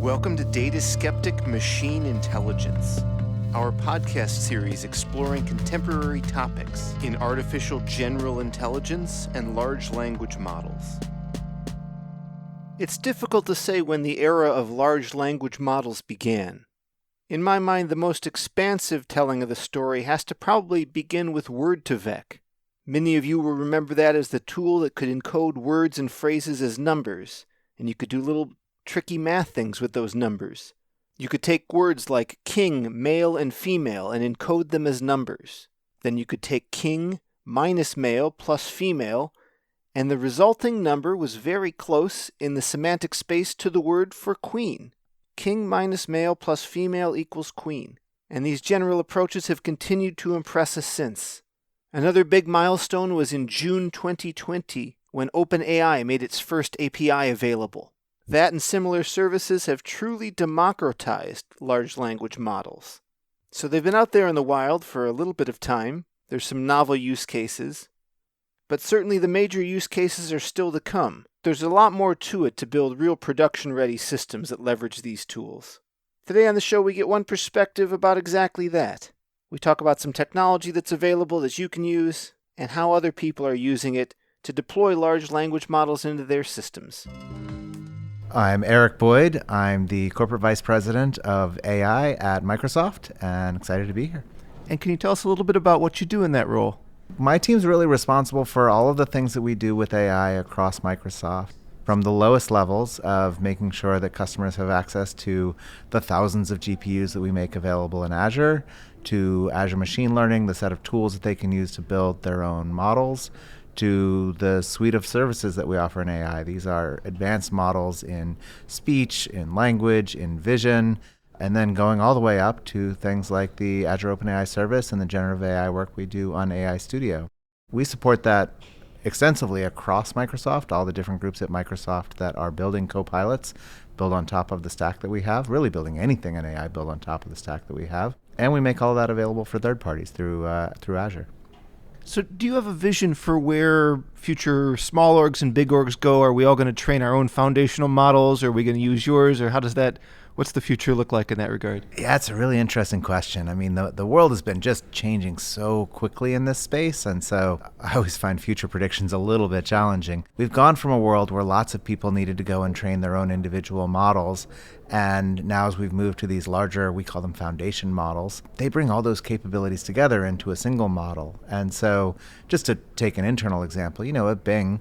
Welcome to Data Skeptic Machine Intelligence, our podcast series exploring contemporary topics in artificial general intelligence and large language models. It's difficult to say when the era of large language models began. In my mind, the most expansive telling of the story has to probably begin with Word2Vec. Many of you will remember that as the tool that could encode words and phrases as numbers, and you could do little tricky math things with those numbers. You could take words like king, male, and female and encode them as numbers. Then you could take king minus male plus female, and the resulting number was very close in the semantic space to the word for queen. King minus male plus female equals queen. And these general approaches have continued to impress us since. Another big milestone was in June 2020 when OpenAI made its first API available. That and similar services have truly democratized large language models. So they've been out there in the wild for a little bit of time. There's some novel use cases. But certainly the major use cases are still to come. There's a lot more to it to build real production-ready systems that leverage these tools. Today on the show we get one perspective about exactly that. We talk about some technology that's available that you can use, and how other people are using it to deploy large language models into their systems. I'm Eric Boyd. I'm the Corporate Vice President of AI at Microsoft, and excited to be here. And can you tell us a little bit about what you do in that role? My team's really responsible for all of the things that we do with AI across Microsoft, from the lowest levels of making sure that customers have access to the thousands of GPUs that we make available in Azure, to Azure Machine Learning, the set of tools that they can use to build their own models, to the suite of services that we offer in AI. These are advanced models in speech, in language, in vision, and then going all the way up to things like the Azure OpenAI service and the generative AI work we do on AI Studio. We support that extensively across Microsoft, all the different groups at Microsoft that are building copilots, build on top of the stack that we have, really building anything in AI, build on top of the stack that we have. And we make all that available for third parties through Azure. So do you have a vision for where future small orgs and big orgs go? Are we all going to train our own foundational models? Or are we going to use yours? Or what's the future look like in that regard? Yeah, it's a really interesting question. I mean, the world has been just changing so quickly in this space. And so I always find future predictions a little bit challenging. We've gone from a world where lots of people needed to go and train their own individual models. And now as we've moved to these larger, we call them foundation models, they bring all those capabilities together into a single model. And so just to take an internal example, at Bing,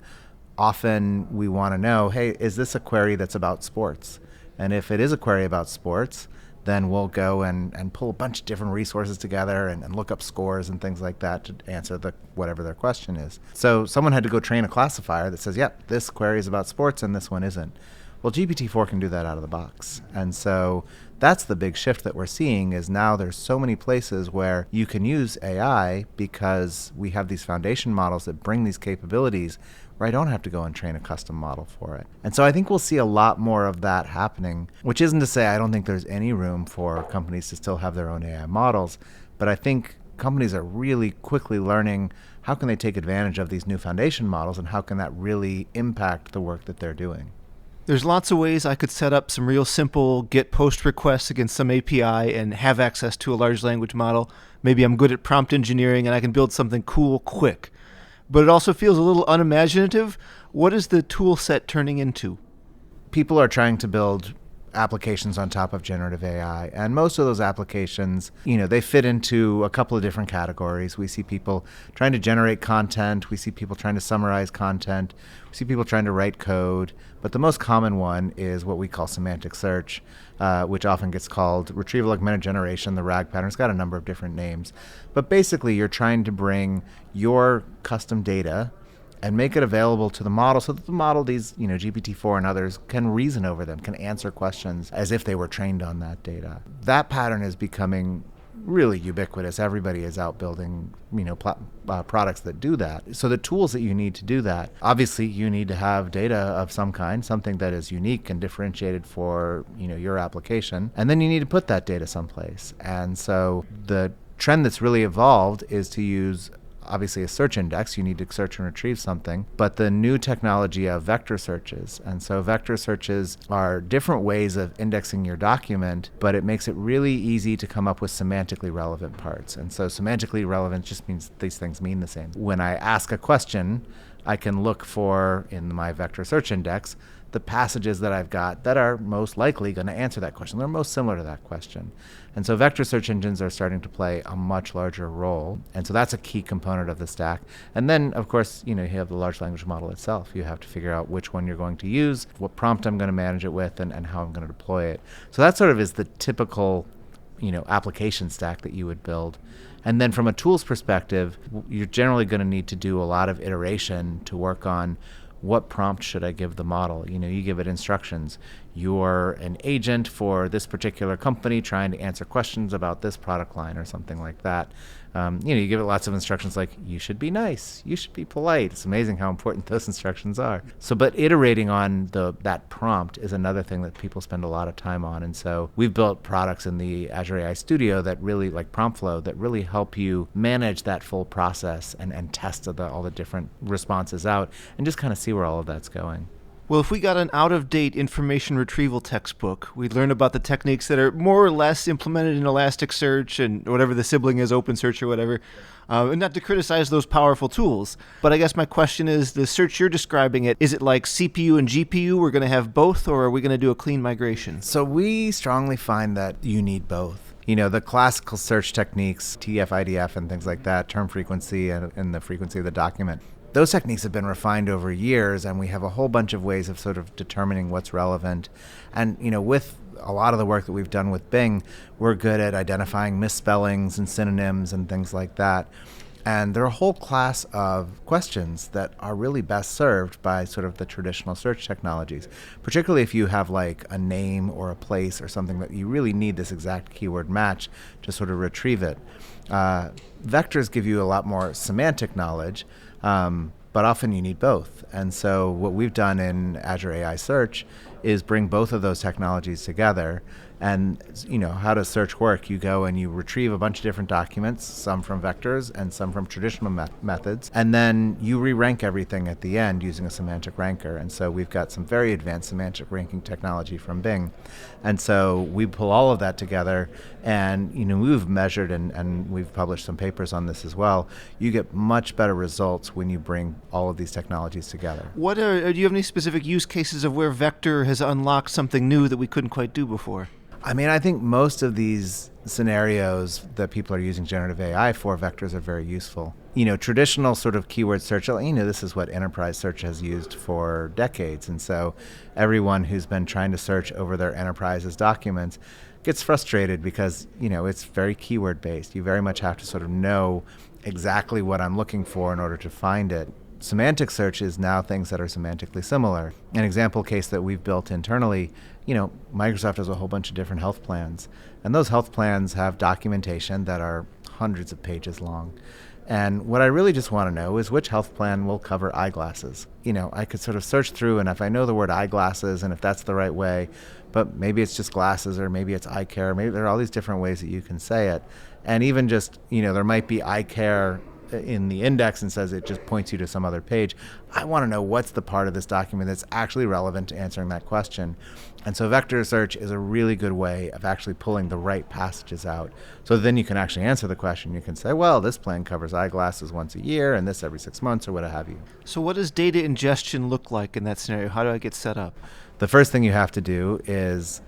often we want to know, hey, is this a query that's about sports? And if it is a query about sports, then we'll go and pull a bunch of different resources together and look up scores and things like that to answer whatever their question is. So someone had to go train a classifier that says, yep, this query is about sports and this one isn't. Well, GPT-4 can do that out of the box. And so that's the big shift that we're seeing is now there's so many places where you can use AI because we have these foundation models that bring these capabilities where I don't have to go and train a custom model for it. And so I think we'll see a lot more of that happening, which isn't to say I don't think there's any room for companies to still have their own AI models, but I think companies are really quickly learning how can they take advantage of these new foundation models and how can that really impact the work that they're doing. There's lots of ways I could set up some real simple GET POST requests against some API and have access to a large language model. Maybe I'm good at prompt engineering and I can build something cool quick. But it also feels a little unimaginative. What is the tool set turning into? People are trying to build applications on top of generative AI. And most of those applications, they fit into a couple of different categories. We see people trying to generate content. We see people trying to summarize content. We see people trying to write code. But the most common one is what we call semantic search, which often gets called retrieval augmented generation, the RAG pattern. It's got a number of different names. But basically, you're trying to bring your custom data and make it available to the model so that the model, these, GPT-4 and others, can reason over them, can answer questions as if they were trained on that data. That pattern is becoming really ubiquitous. Everybody is out building, products that do that. So the tools that you need to do that, obviously you need to have data of some kind, something that is unique and differentiated for, your application. And then you need to put that data someplace. And so the trend that's really evolved is to use obviously a search index. You need to search and retrieve something. But the new technology of vector searches. And so vector searches are different ways of indexing your document, but it makes it really easy to come up with semantically relevant parts. And so semantically relevant just means these things mean the same. When I ask a question, I can look for, in my vector search index, the passages that I've got that are most likely going to answer that question. They're most similar to that question. And so vector search engines are starting to play a much larger role. And so that's a key component of the stack. And then, of course, you have the large language model itself. You have to figure out which one you're going to use, what prompt I'm going to manage it with, and how I'm going to deploy it. So that sort of is the typical application stack that you would build. And then from a tools perspective, you're generally going to need to do a lot of iteration to work on what prompt should I give the model. You give it instructions. You're an agent for this particular company trying to answer questions about this product line or something like that. You give it lots of instructions like, you should be nice, you should be polite. It's amazing how important those instructions are. But iterating on that prompt is another thing that people spend a lot of time on. And so we've built products in the Azure AI Studio that really, like PromptFlow, that really help you manage that full process and test all the different responses out and just kind of see where all of that's going. Well, if we got an out-of-date information retrieval textbook, we'd learn about the techniques that are more or less implemented in Elasticsearch and whatever the sibling is, OpenSearch or whatever, and not to criticize those powerful tools. But I guess my question is, the search you're describing is it like CPU and GPU? We're going to have both, or are we going to do a clean migration? So we strongly find that you need both. The classical search techniques, TF, IDF, and things like that, term frequency and the frequency of the document, those techniques have been refined over years, and we have a whole bunch of ways of sort of determining what's relevant. And, with a lot of the work that we've done with Bing, we're good at identifying misspellings and synonyms and things like that. And there are a whole class of questions that are really best served by sort of the traditional search technologies, particularly if you have like a name or a place or something that you really need this exact keyword match to sort of retrieve it. Vectors give you a lot more semantic knowledge, but often you need both. And so what we've done in Azure AI Search is bring both of those technologies together. And how does search work? You go and you retrieve a bunch of different documents, some from vectors and some from traditional methods, and then you re-rank everything at the end using a semantic ranker. And so we've got some very advanced semantic ranking technology from Bing. And so we pull all of that together, and we've measured and we've published some papers on this as well. You get much better results when you bring all of these technologies together. Do you have any specific use cases of where vector has unlocked something new that we couldn't quite do before? I think most of these scenarios that people are using generative AI for, vectors are very useful. Traditional sort of keyword search, this is what enterprise search has used for decades. And so everyone who's been trying to search over their enterprise's documents gets frustrated because, it's very keyword based. You very much have to sort of know exactly what I'm looking for in order to find it. Semantic search is now things that are semantically similar. An example case that we've built internally, Microsoft has a whole bunch of different health plans, and those health plans have documentation that are hundreds of pages long. And what I really just want to know is which health plan will cover eyeglasses. I could sort of search through, and if I know the word eyeglasses and if that's the right way, but maybe it's just glasses or maybe it's eye care, maybe there are all these different ways that you can say it. And even just, there might be eye care in the index and says it just points you to some other page. I want to know what's the part of this document that's actually relevant to answering that question. And so vector search is a really good way of actually pulling the right passages out. So then you can actually answer the question. You can say, well, this plan covers eyeglasses once a year and this every 6 months or what have you. So what does data ingestion look like in that scenario? How do I get set up? The first thing you have to do is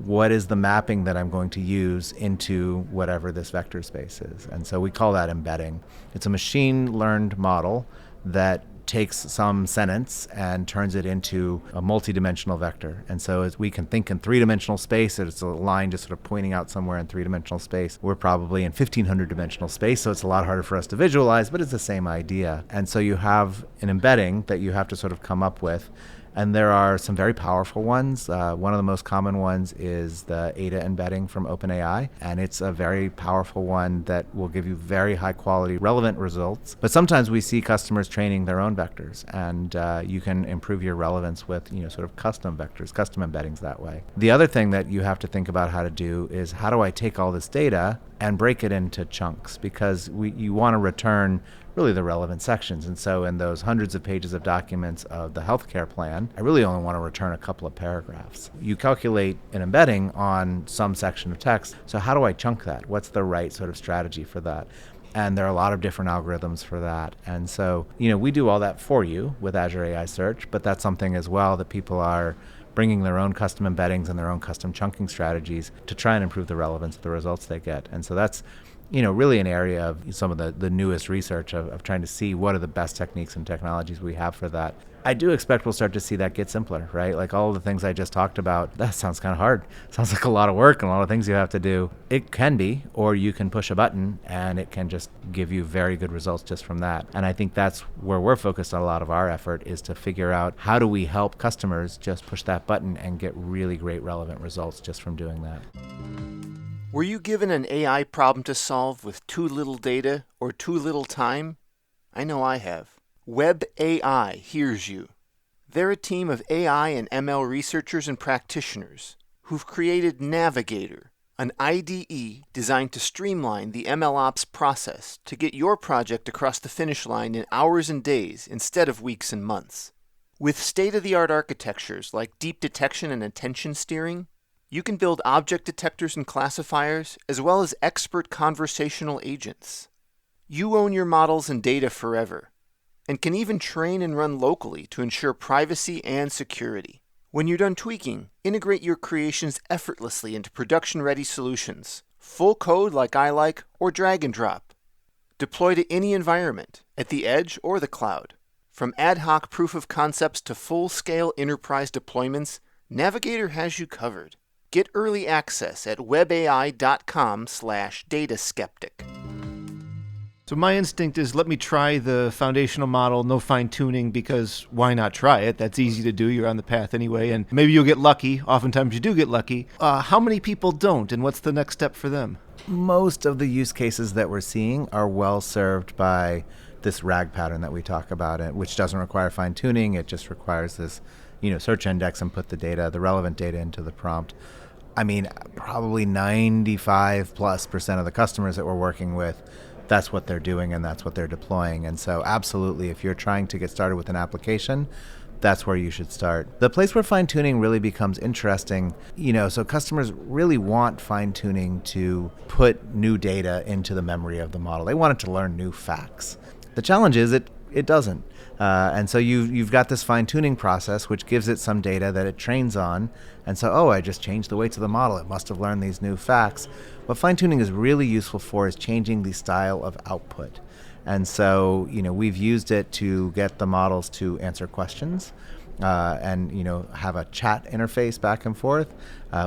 what is the mapping that I'm going to use into whatever this vector space is. And so we call that embedding. It's a machine learned model that takes some sentence and turns it into a multi-dimensional vector. And so as we can think in three-dimensional space, it's a line just sort of pointing out somewhere in three-dimensional space. We're probably in 1,500 dimensional space, so it's a lot harder for us to visualize, but it's the same idea. And so you have an embedding that you have to sort of come up with. And there are some very powerful ones. One of the most common ones is the Ada embedding from OpenAI. And it's a very powerful one that will give you very high quality, relevant results. But sometimes we see customers training their own vectors, and you can improve your relevance with sort of custom vectors, custom embeddings that way. The other thing that you have to think about how to do is, how do I take all this data and break it into chunks? Because you want to return really the relevant sections. And so in those hundreds of pages of documents of the healthcare plan, I really only want to return a couple of paragraphs. You calculate an embedding on some section of text. So how do I chunk that? What's the right sort of strategy for that? And there are a lot of different algorithms for that. And so, we do all that for you with Azure AI Search, but that's something as well that people are bringing their own custom embeddings and their own custom chunking strategies to try and improve the relevance of the results they get. And so that's really an area of some of the newest research of trying to see what are the best techniques and technologies we have for that. I do expect we'll start to see that get simpler, right? Like all of the things I just talked about, that sounds kind of hard. Sounds like a lot of work and a lot of things you have to do. It can be, or you can push a button and it can just give you very good results just from that. And I think that's where we're focused on a lot of our effort, is to figure out how do we help customers just push that button and get really great relevant results just from doing that. Were you given an AI problem to solve with too little data or too little time? I know I have. Web AI hears you. They're a team of AI and ML researchers and practitioners who've created Navigator, an IDE designed to streamline the MLOps process to get your project across the finish line in hours and days instead of weeks and months. With state-of-the-art architectures like deep detection and attention steering, you can build object detectors and classifiers, as well as expert conversational agents. You own your models and data forever, and can even train and run locally to ensure privacy and security. When you're done tweaking, integrate your creations effortlessly into production-ready solutions, full code like I like, or drag and drop. Deploy to any environment, at the edge or the cloud. From ad hoc proof of concepts to full-scale enterprise deployments, Navigator has you covered. Get early access at webai.com/dataskeptic. So my instinct is, let me try the foundational model, no fine-tuning, because why not try it? That's easy to do. You're on the path anyway, and maybe you'll get lucky. Oftentimes you do get lucky. How many people don't, and what's the next step for them? Most of the use cases that we're seeing are well served by this RAG pattern that we talk about, which doesn't require fine-tuning. It just requires this search index and put the relevant data into the prompt. I mean, probably 95+% of the customers that we're working with, that's what they're doing and that's what they're deploying. And so absolutely, if you're trying to get started with an application, that's where you should start. The place where fine-tuning really becomes interesting, so customers really want fine-tuning to put new data into the memory of the model. They want it to learn new facts. The challenge is it doesn't. And so you've got this fine-tuning process, which gives it some data that it trains on. And so, I just changed the weights of the model. It must have learned these new facts. What fine-tuning is really useful for is changing the style of output. And so, we've used it to get the models to answer questions and, have a chat interface back and forth.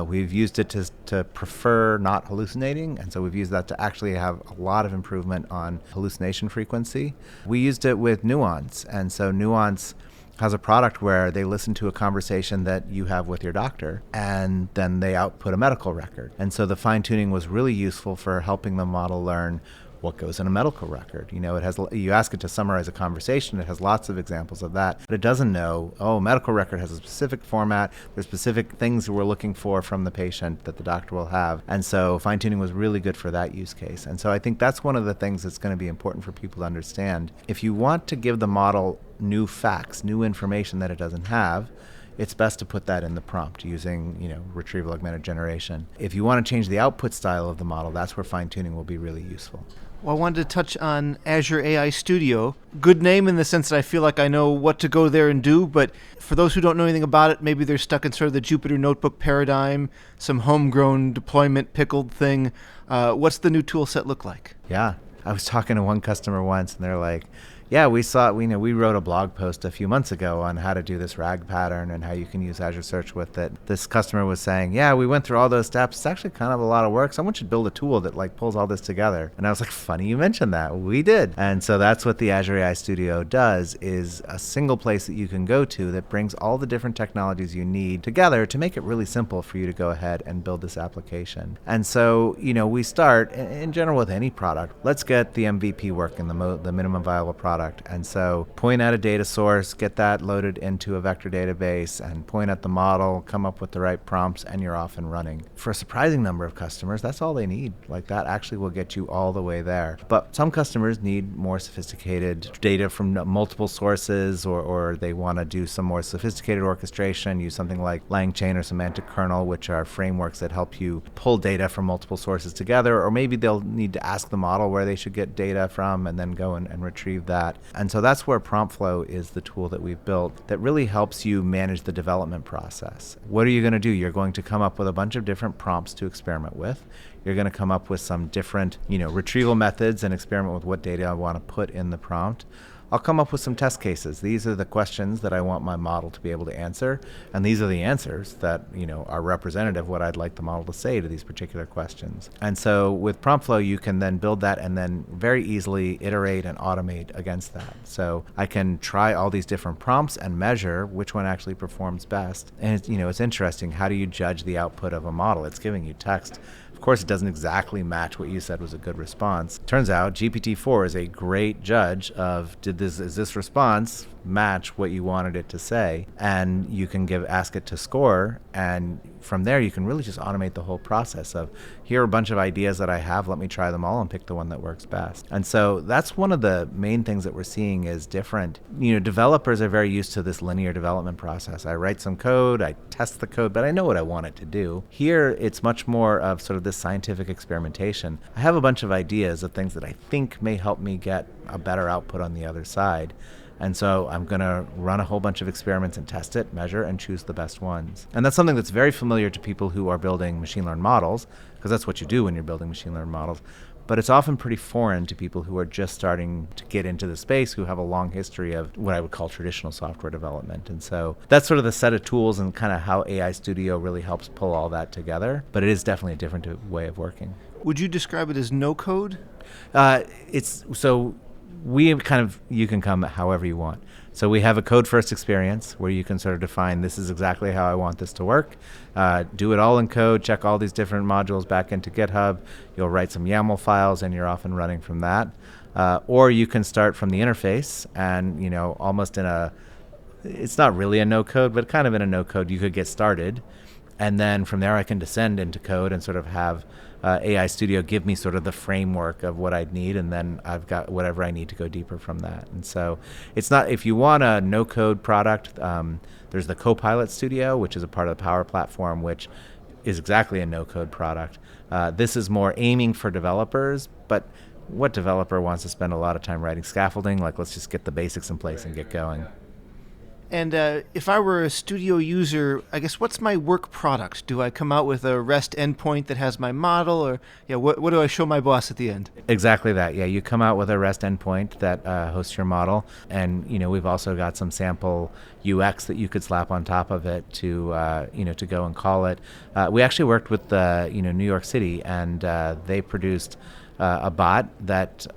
We've used it to prefer not hallucinating. And so we've used that to actually have a lot of improvement on hallucination frequency. We used it with Nuance. And so Nuance has a product where they listen to a conversation that you have with your doctor, and then they output a medical record. And so the fine-tuning was really useful for helping the model learn what goes in a medical record. You ask it to summarize a conversation, it has lots of examples of that, but it doesn't know, medical record has a specific format, there's specific things we're looking for from the patient that the doctor will have. And so fine-tuning was really good for that use case. And so I think that's one of the things that's going to be important for people to understand. If you want to give the model new facts, new information that it doesn't have, it's best to put that in the prompt using, retrieval augmented generation. If you want to change the output style of the model, that's where fine-tuning will be really useful. Well, I wanted to touch on Azure AI Studio. Good name in the sense that I feel like I know what to go there and do, but for those who don't know anything about it, maybe they're stuck in sort of the Jupyter Notebook paradigm, some homegrown deployment pickled thing. What's the new tool set look like? Yeah, I was talking to one customer once, and they're like, Yeah, we wrote a blog post a few months ago on how to do this RAG pattern and how you can use Azure Search with it. This customer was saying, yeah, we went through all those steps. It's actually kind of a lot of work. Someone should build a tool that like pulls all this together. And I was like, funny you mentioned that. We did. And so that's what the Azure AI Studio does, is a single place that you can go to that brings all the different technologies you need together to make it really simple for you to go ahead and build this application. And so, we start in general with any product. Let's get the MVP working, the minimum viable product. And so point at a data source, get that loaded into a vector database, and point at the model, come up with the right prompts, and you're off and running. For a surprising number of customers, that's all they need. Like, that actually will get you all the way there. But some customers need more sophisticated data from multiple sources, or they want to do some more sophisticated orchestration, use something like LangChain or Semantic Kernel, which are frameworks that help you pull data from multiple sources together. Or maybe they'll need to ask the model where they should get data from and then go and retrieve that. And so that's where PromptFlow is the tool that we've built that really helps you manage the development process. What are you going to do? You're going to come up with a bunch of different prompts to experiment with. You're going to come up with some different, retrieval methods and experiment with what data I want to put in the prompt. I'll come up with some test cases. These are the questions that I want my model to be able to answer, and these are the answers that are representative of what I'd like the model to say to these particular questions. And so with PromptFlow, you can then build that and then very easily iterate and automate against that. So I can try all these different prompts and measure which one actually performs best. And it's interesting. How do you judge the output of a model? It's giving you text. Of course, it doesn't exactly match what you said was a good response. Turns out GPT-4 is a great judge of is this response match what you wanted it to say? And you can ask it to score, and from there you can really just automate the whole process of, here are a bunch of ideas that I have, let me try them all and pick the one that works best. And so that's one of the main things that we're seeing is different. Developers are very used to this linear development process. I write some code, I test the code, but I know what I want it to do. Here it's much more of sort of this scientific experimentation. I have a bunch of ideas of things that I think may help me get a better output on the other side. And so I'm going to run a whole bunch of experiments and test it, measure, and choose the best ones. And that's something that's very familiar to people who are building machine learned models, because that's what you do when you're building machine learned models. But it's often pretty foreign to people who are just starting to get into the space, who have a long history of what I would call traditional software development. And so that's sort of the set of tools and kind of how AI Studio really helps pull all that together. But it is definitely a different way of working. Would you describe it as no code? You can come however you want. So we have a code first experience where you can sort of define, this is exactly how I want this to work. Do it all in code, check all these different modules back into GitHub. You'll write some YAML files and you're off and running from that. Or you can start from the interface and, almost it's not really a no code, but kind of in a no code, you could get started. And then from there I can descend into code and sort of have AI Studio give me sort of the framework of what I'd need, and then I've got whatever I need to go deeper from that. And so it's not, if you want a no-code product, there's the Copilot Studio, which is a part of the Power Platform, which is exactly a no-code product. This is more aiming for developers, but what developer wants to spend a lot of time writing scaffolding? Like, let's just get the basics in place and get going. And if I were a Studio user, I guess what's my work product? Do I come out with a REST endpoint that has my model, or what do I show my boss at the end? Exactly that. Yeah, you come out with a REST endpoint that hosts your model, and we've also got some sample UX that you could slap on top of it to to go and call it. We actually worked with New York City, and they produced a bot that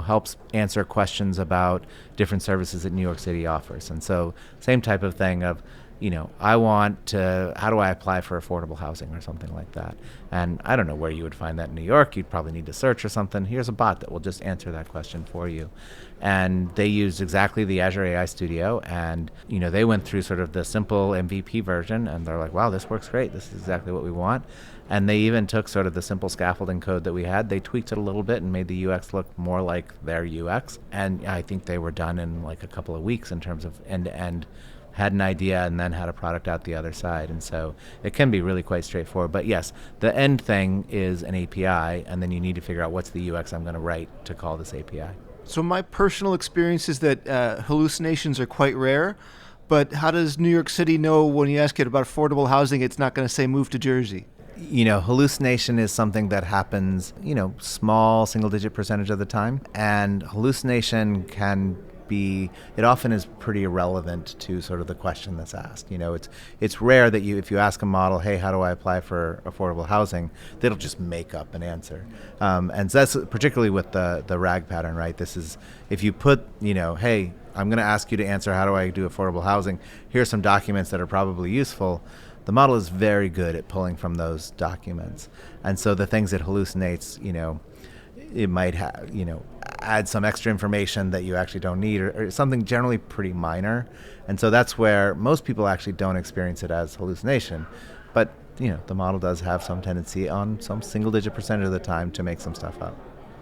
helps answer questions about different services that New York City offers. And so same type of thing of, how do I apply for affordable housing or something like that? And I don't know where you would find that in New York. You'd probably need to search or something. Here's a bot that will just answer that question for you. And they used exactly the Azure AI Studio, and they went through sort of the simple MVP version, and they're like, wow, this works great. This is exactly what we want. And they even took sort of the simple scaffolding code that we had, they tweaked it a little bit and made the UX look more like their UX. And I think they were done in like a couple of weeks in terms of end-to-end, had an idea and then had a product out the other side. And so it can be really quite straightforward. But yes, the end thing is an API, and then you need to figure out what's the UX I'm going to write to call this API. So my personal experience is that hallucinations are quite rare, but how does New York City know when you ask it about affordable housing, it's not going to say move to Jersey? Hallucination is something that happens, small single-digit percentage of the time. And hallucination can it often is pretty irrelevant to sort of the question that's asked. It's rare that if you ask a model, hey, how do I apply for affordable housing, that'll just make up an answer. And so that's particularly with the RAG pattern, right? This is, if you put, hey, I'm going to ask you to answer how do I do affordable housing, here's some documents that are probably useful. The model is very good at pulling from those documents. And so the things it hallucinates, it might have, add some extra information that you actually don't need, or something generally pretty minor. And so that's where most people actually don't experience it as hallucination. But, the model does have some tendency on some single-digit percentage of the time to make some stuff up.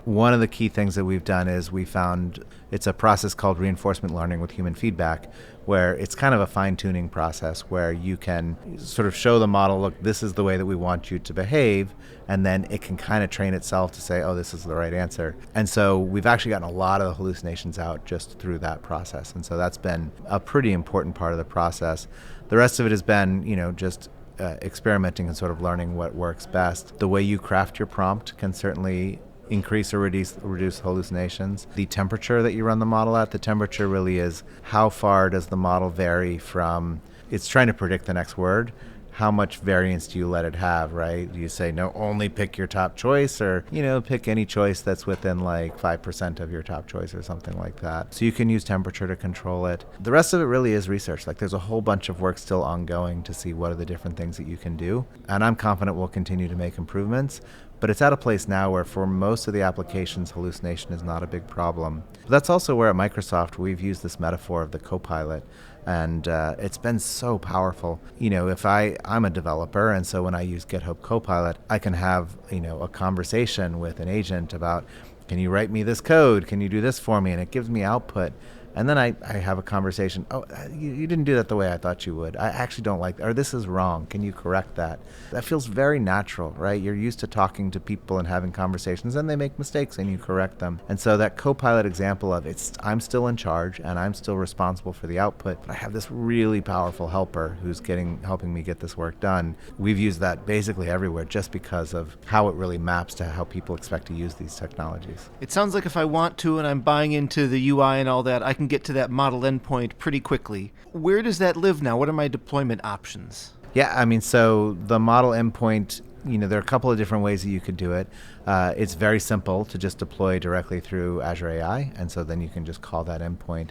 One of the key things that we've done is we found it's a process called reinforcement learning with human feedback, where it's kind of a fine-tuning process where you can sort of show the model, look, this is the way that we want you to behave, and then it can kind of train itself to say, oh, this is the right answer. And so we've actually gotten a lot of the hallucinations out just through that process. And so that's been a pretty important part of the process. The rest of it has been, just experimenting and sort of learning what works best. The way you craft your prompt can certainly increase or reduce hallucinations. The temperature that you run the model at, the temperature really is how far does the model vary from, it's trying to predict the next word, how much variance do you let it have, right? Do you say, no, only pick your top choice, or, pick any choice that's within like 5% of your top choice or something like that. So you can use temperature to control it. The rest of it really is research. Like there's a whole bunch of work still ongoing to see what are the different things that you can do. And I'm confident we'll continue to make improvements. But it's at a place now where for most of the applications, hallucination is not a big problem. But that's also where at Microsoft we've used this metaphor of the Copilot. And it's been so powerful. If I'm a developer, and so when I use GitHub Copilot, I can have, a conversation with an agent about, can you write me this code? Can you do this for me? And it gives me output. And then I have a conversation. Oh, you didn't do that the way I thought you would. I actually don't like that. Or this is wrong. Can you correct that? That feels very natural, right? You're used to talking to people and having conversations, and they make mistakes and you correct them. And so that Copilot example of I'm still in charge and I'm still responsible for the output, but I have this really powerful helper who's helping me get this work done. We've used that basically everywhere just because of how it really maps to how people expect to use these technologies. It sounds like if I want to and I'm buying into the UI and all that, I can get to that model endpoint pretty quickly. Where does that live now? What are my deployment options? Yeah, so the model endpoint, there are a couple of different ways that you could do it. It's very simple to just deploy directly through Azure AI, and so then you can just call that endpoint.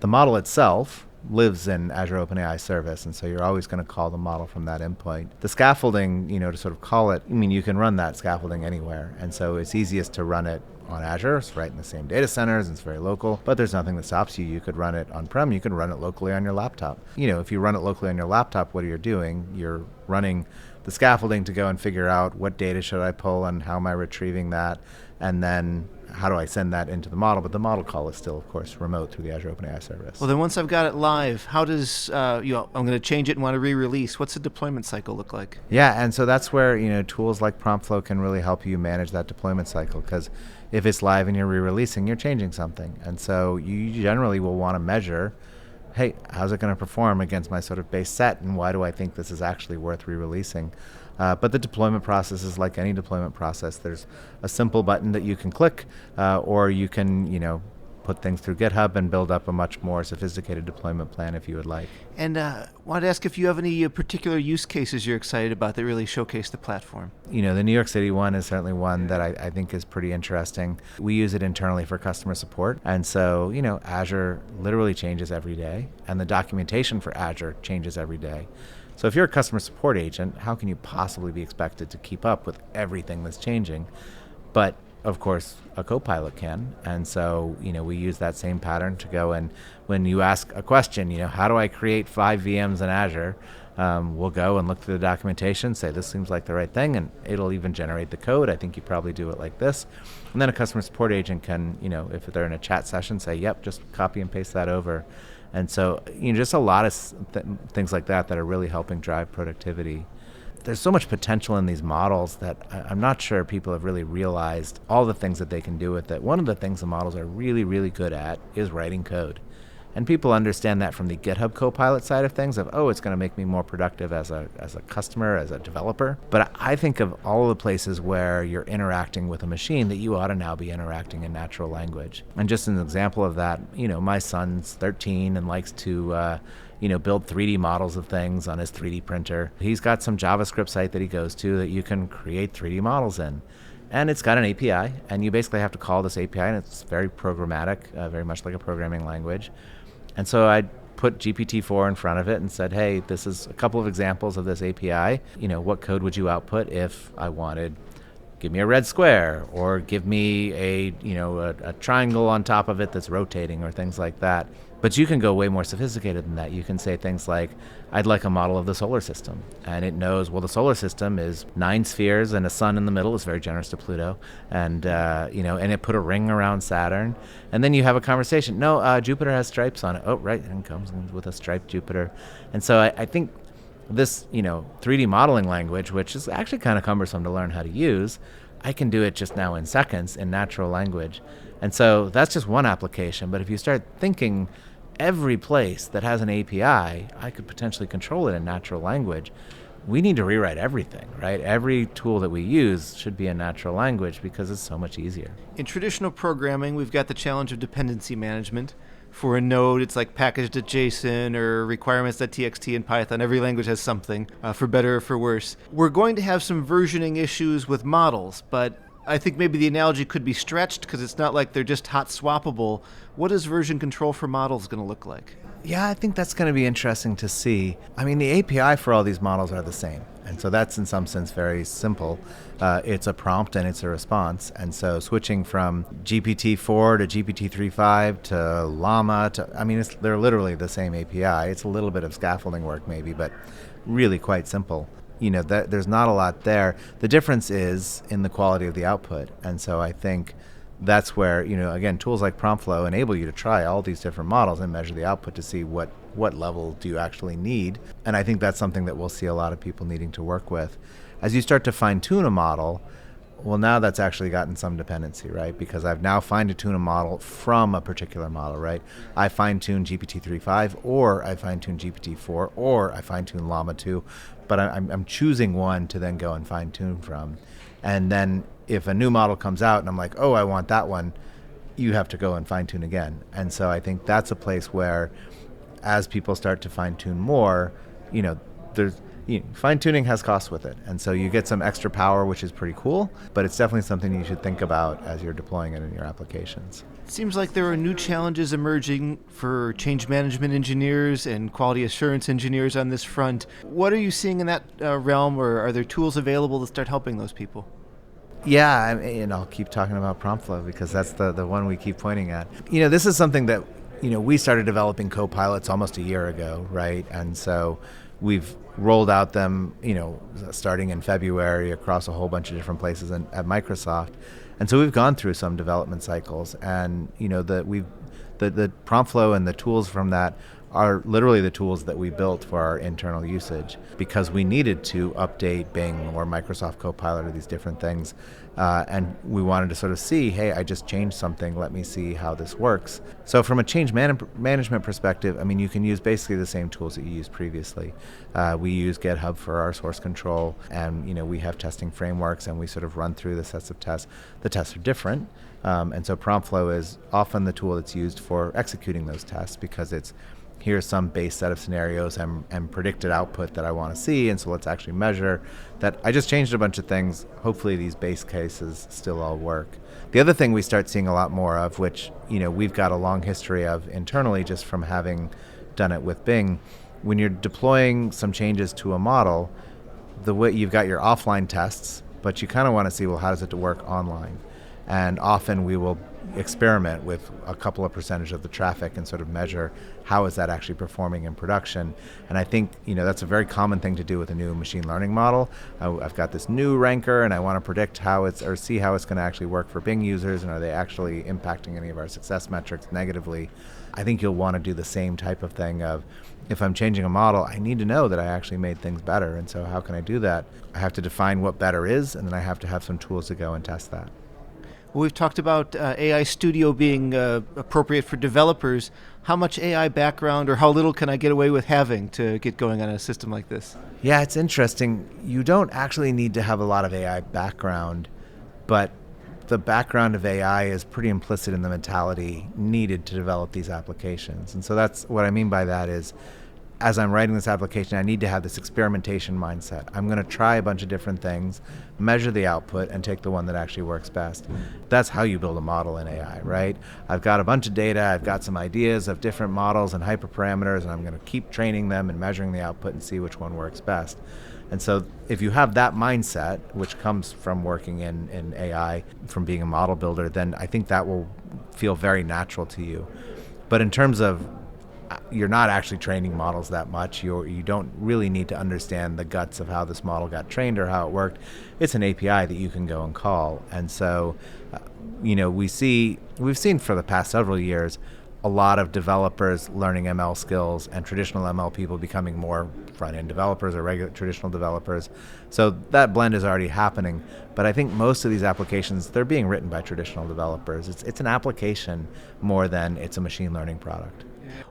The model itself lives in Azure OpenAI Service, and so you're always going to call the model from that endpoint. The scaffolding, to sort of call it, you can run that scaffolding anywhere, and so it's easiest to run it on Azure. It's right in the same data centers. It's very local, but there's nothing that stops you. You could run it on-prem. You could run it locally on your laptop. If you run it locally on your laptop, what are you doing? You're running the scaffolding to go and figure out what data should I pull and how am I retrieving that, and then how do I send that into the model? But the model call is still, of course, remote through the Azure OpenAI Service. Well, then once I've got it live, how does, I'm going to change it and want to re-release. What's the deployment cycle look like? Yeah, and so that's where, tools like PromptFlow can really help you manage that deployment cycle, because if it's live and you're re-releasing, you're changing something. And so you generally will want to measure, hey, how's it going to perform against my sort of base set, and why do I think this is actually worth re-releasing? But the deployment process is like any deployment process. There's a simple button that you can click, or you can, put things through GitHub and build up a much more sophisticated deployment plan if you would like. And wanted to ask if you have any particular use cases you're excited about that really showcase the platform. The New York City one is certainly one that I think is pretty interesting. We use it internally for customer support. And so, Azure literally changes every day, and the documentation for Azure changes every day. So if you're a customer support agent, how can you possibly be expected to keep up with everything that's changing? But of course, a Copilot can. And so, we use that same pattern to go, and when you ask a question, how do I create 5 VMs in Azure? We'll go and look through the documentation, say this seems like the right thing, and it'll even generate the code. I think you probably do it like this. And then a customer support agent can, if they're in a chat session, say, yep, just copy and paste that over. And so, just a lot of things like that are really helping drive productivity. There's so much potential in these models that I'm not sure people have really realized all the things that they can do with it. One of the things the models are really, really good at is writing code. And people understand that from the GitHub Copilot side of things of, oh, it's going to make me more productive as a customer, as a developer. But I think of all the places where you're interacting with a machine that you ought to now be interacting in natural language. And just an example of that, my son's 13 and likes to build 3D models of things on his 3D printer. He's got some JavaScript site that he goes to that you can create 3D models in. And it's got an API, and you basically have to call this API, and it's very programmatic, very much like a programming language. And so I put GPT-4 in front of it and said, hey, this is a couple of examples of this API. What code would you output if I wanted, give me a red square, or give me a triangle on top of it that's rotating, or things like that. But you can go way more sophisticated than that. You can say things like, I'd like a model of the solar system. And it knows, well, the solar system is 9 spheres and a sun in the middle. It's very generous to Pluto. And, and it put a ring around Saturn. And then you have a conversation. No, Jupiter has stripes on it. Oh, right. And it comes with a striped Jupiter. And so I think this, 3D modeling language, which is actually kind of cumbersome to learn how to use, I can do it just now in seconds in natural language. And so that's just one application. But if you start thinking every place that has an API, I could potentially control it in natural language. We need to rewrite everything, right? Every tool that we use should be in natural language because it's so much easier. In traditional programming, we've got the challenge of dependency management. For a node, it's like package.json or requirements.txt in Python. Every language has something, for better or for worse. We're going to have some versioning issues with models, but I think maybe the analogy could be stretched because it's not like they're just hot swappable. What is version control for models going to look like? Yeah, I think that's going to be interesting to see. I mean, the API for all these models are the same. And so that's in some sense very simple. It's a prompt and it's a response. And so switching from GPT-4 to GPT-3.5 to Llama they're literally the same API. It's a little bit of scaffolding work maybe, but really quite simple. There's not a lot there. The difference is in the quality of the output. And so I think that's where, again, tools like PromptFlow enable you to try all these different models and measure the output to see what level do you actually need. And I think that's something that we'll see a lot of people needing to work with. As you start to fine-tune a model, well, now that's actually gotten some dependency, right? Because I've now fine-tuned a model from a particular model, right? I fine-tune GPT-3.5, or I fine-tune GPT-4, or I fine-tune Llama 2, but I'm choosing one to then go and fine-tune from. And then if a new model comes out and I'm like, oh, I want that one, you have to go and fine-tune again. And so I think that's a place where, as people start to fine-tune more, fine-tuning has costs with it. And so you get some extra power, which is pretty cool, but it's definitely something you should think about as you're deploying it in your applications. It seems like there are new challenges emerging for change management engineers and quality assurance engineers on this front. What are you seeing in that realm, or are there tools available to start helping those people? Yeah, and I'll keep talking about PromptFlow because that's the one we keep pointing at. This is something that, we started developing copilots almost a year ago, right? And so we've rolled out them, starting in February across a whole bunch of different places at Microsoft. And so we've gone through some development cycles, and the PromptFlow and the tools from that are literally the tools that we built for our internal usage because we needed to update Bing or Microsoft Copilot or these different things. And we wanted to sort of see, hey, I just changed something. Let me see how this works. So from a change management perspective, you can use basically the same tools that you used previously. We use GitHub for our source control, and we have testing frameworks, and we sort of run through the sets of tests. The tests are different. And so PromptFlow is often the tool that's used for executing those tests because it's, here's some base set of scenarios and predicted output that I want to see, and so let's actually measure that. I just changed a bunch of things. Hopefully these base cases still all work. The other thing we start seeing a lot more of, which we've got a long history of internally just from having done it with Bing, when you're deploying some changes to a model, the way you've got your offline tests, but you kind of want to see, well, how does it work online? And often we will experiment with a couple of percentage of the traffic and sort of measure how is that actually performing in production. And I think that's a very common thing to do with a new machine learning model. I've got this new ranker and I want to predict see how it's going to actually work for Bing users, and are they actually impacting any of our success metrics negatively. I think you'll want to do the same type of thing of, if I'm changing a model, I need to know that I actually made things better. And so how can I do that? I have to define what better is, and then I have to have some tools to go and test that. Well, we've talked about AI Studio being appropriate for developers. How much AI background or how little can I get away with having to get going on a system like this? Yeah, it's interesting. You don't actually need to have a lot of AI background, but the background of AI is pretty implicit in the mentality needed to develop these applications. And so that's what I mean by that is, as I'm writing this application, I need to have this experimentation mindset. I'm going to try a bunch of different things, measure the output, and take the one that actually works best. That's how you build a model in AI, right? I've got a bunch of data, I've got some ideas of different models and hyperparameters, and I'm going to keep training them and measuring the output and see which one works best. And so if you have that mindset, which comes from working in AI, from being a model builder, then I think that will feel very natural to you. But in terms of you're not actually training models that much. You don't really need to understand the guts of how this model got trained or how it worked. It's an API that you can go and call. And so, we've seen for the past several years a lot of developers learning ML skills and traditional ML people becoming more front-end developers or regular traditional developers. So that blend is already happening. But I think most of these applications, they're being written by traditional developers. It's an application more than it's a machine learning product.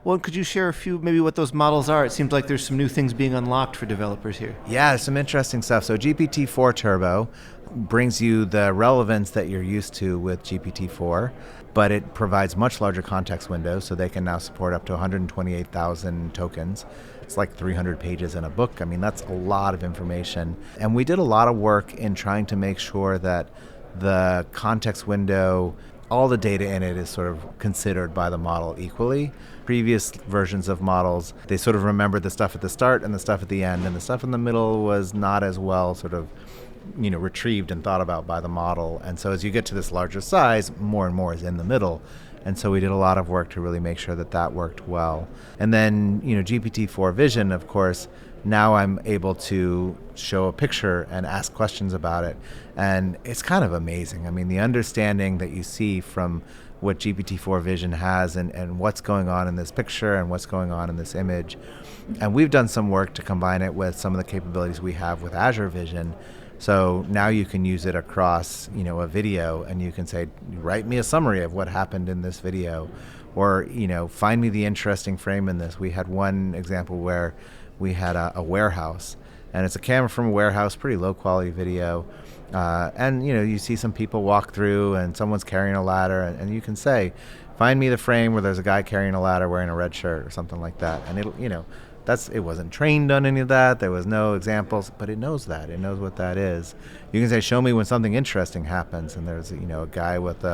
Well, could you share a few, maybe what those models are? It seems like there's some new things being unlocked for developers here. Yeah, some interesting stuff. So GPT-4 Turbo brings you the relevance that you're used to with GPT-4, but it provides much larger context windows, so they can now support up to 128,000 tokens. It's like 300 pages in a book. I mean, that's a lot of information. And we did a lot of work in trying to make sure that the context window, all the data in it is sort of considered by the model equally. Previous versions of models, they sort of remembered the stuff at the start and the stuff at the end, and the stuff in the middle was not as well sort of retrieved and thought about by the model. And so as you get to this larger size, more and more is in the middle. And so we did a lot of work to really make sure that that worked well. And then, GPT-4 Vision, of course, now I'm able to show a picture and ask questions about it. And it's kind of amazing. I mean, the understanding that you see from what GPT-4 Vision has and what's going on in this picture and what's going on in this image. And we've done some work to combine it with some of the capabilities we have with Azure Vision. So now you can use it across, a video, and you can say, write me a summary of what happened in this video, or, find me the interesting frame in this. We had one example where we had a warehouse, and it's a camera from a warehouse, pretty low quality video. And you see some people walk through and someone's carrying a ladder, and you can say, find me the frame where there's a guy carrying a ladder wearing a red shirt or something like that. And it wasn't trained on any of that. There was no examples, but it knows that. It knows what that is. You can say, show me when something interesting happens, and there's a guy with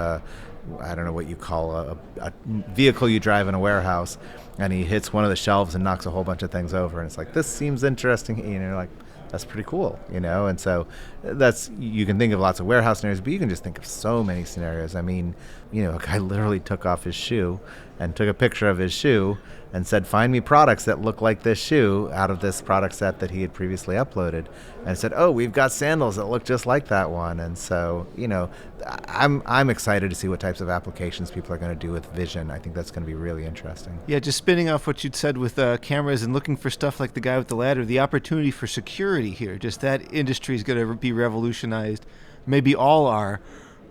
I don't know what you call a vehicle you drive in a warehouse, and he hits one of the shelves and knocks a whole bunch of things over, and it's like, this seems interesting, like, that's pretty cool, and so you can think of lots of warehouse scenarios, but you can just think of so many scenarios. I mean, a guy literally took off his shoe and took a picture of his shoe and said, find me products that look like this shoe out of this product set that he had previously uploaded. And said, oh, we've got sandals that look just like that one. And so, I'm excited to see what types of applications people are going to do with Vision. I think that's going to be really interesting. Yeah, just spinning off what you'd said with cameras and looking for stuff like the guy with the ladder, the opportunity for security here, just that industry is going to be revolutionized. Maybe all are.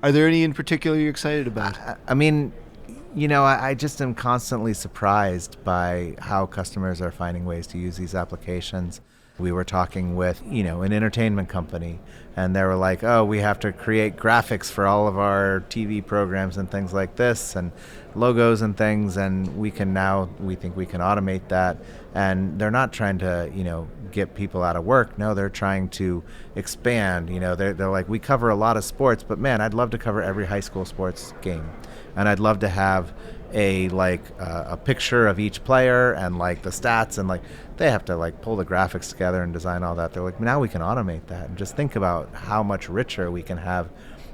Are there any in particular you're excited about? I just am constantly surprised by how customers are finding ways to use these applications. We were talking with, an entertainment company, and they were like, oh, we have to create graphics for all of our TV programs and things like this, and logos and things, and we think we can automate that. And they're not trying to, get people out of work. No, they're trying to expand. They're like, we cover a lot of sports, but man, I'd love to cover every high school sports game. And I'd love to have a picture of each player and like the stats, and like they have to like pull the graphics together and design all that. They're like, now we can automate that, and just think about how much richer we can have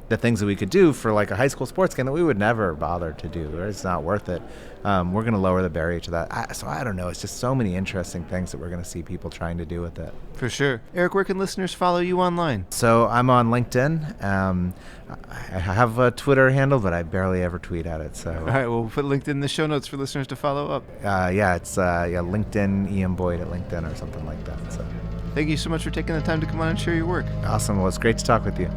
the things that we could do for like a high school sports game that we would never bother to do. It's not worth it. We're going to lower the barrier to that. So I don't know. It's just so many interesting things that we're going to see people trying to do with it. For sure. Eric, where can listeners follow you online? So I'm on LinkedIn. I have a Twitter handle, but I barely ever tweet at it. So. All right, well, we'll put LinkedIn in the show notes for listeners to follow up. It's LinkedIn, Ian Boyd at LinkedIn or something like that. So. Thank you so much for taking the time to come on and share your work. Awesome. Well, it's great to talk with you.